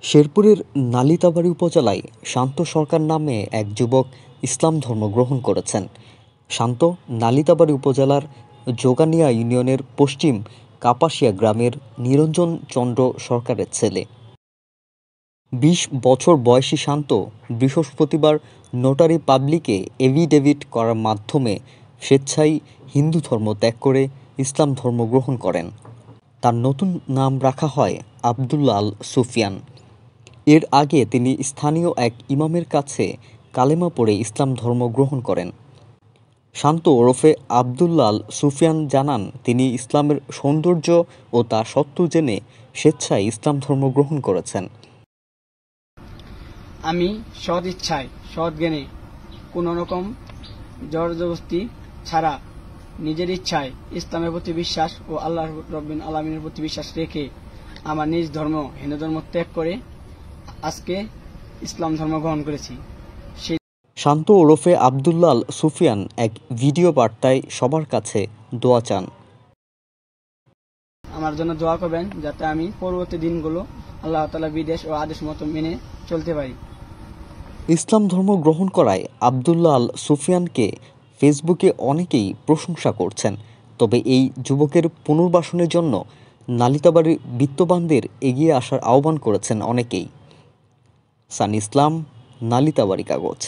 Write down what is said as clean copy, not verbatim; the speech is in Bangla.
শেরপুরের নালিতাবাড়ী উপজেলায় শান্ত সরকার নামে এক যুবক ইসলাম ধর্ম গ্রহণ করেছেন। শান্ত নালিতাবাড়ী উপজেলার যোগানিয়া ইউনিয়নের পশ্চিম কাপাসিয়া গ্রামের নিরঞ্জন চন্দ্র সরকারের ছেলে। ২০ বছর বয়সী শান্ত বৃহস্পতিবার নোটারি পাবলিকে এফিডেভিট করার মাধ্যমে স্বেচ্ছায় হিন্দু ধর্ম ত্যাগ করে ইসলাম ধর্ম গ্রহণ করেন। তার নতুন নাম রাখা হয় আব্দুল্লাহ আল সুফিয়ান। এর আগে তিনি স্থানীয় এক ইমামের কাছে কালেমা পড়ে ইসলাম ধর্ম গ্রহণ করেন। শান্ত ওরফে আব্দুল্লাহ আল সুফিয়ান জানান, তিনি ইসলামের সৌন্দর্য ও তা সত্য জেনে স্বেচ্ছায় ইসলাম ধর্ম গ্রহণ করেছেন। আমি সৎ ইচ্ছায় সৎ জ্ঞানে কোনো রকম জবরদস্তি ছাড়া নিজের ইচ্ছায় ইসলামের প্রতি বিশ্বাস ও আল্লাহ রাব্বুল আলামিনের প্রতি বিশ্বাস রেখে আমার নিজ ধর্ম হিন্দু ধর্ম ত্যাগ করে আজকে ইসলাম ধর্ম গ্রহণ করেছি। শান্ত ওরফে আব্দুল্লাহ আল সুফিয়ান এক ভিডিও বার্তায় সবার কাছে দোয়া চান। আমার জন্য দোয়া করবেন যাতে আমি পরবর্তী দিনগুলো আল্লাহ তাআলার বিদেশ ও আদেশ মতো মেনে চলতে পারি। ইসলাম ধর্ম গ্রহণ করায় আব্দুল্লাহ আল সুফিয়ানকে ফেসবুকে অনেকেই প্রশংসা করছেন। তবে এই যুবকের পুনর্বাসনের জন্য নালিতাবাড়ির বিত্তবানদের এগিয়ে আসার আহ্বান করেছেন অনেকেই। সানি ইসলাম, নালিতাবাড়ী কাগজ।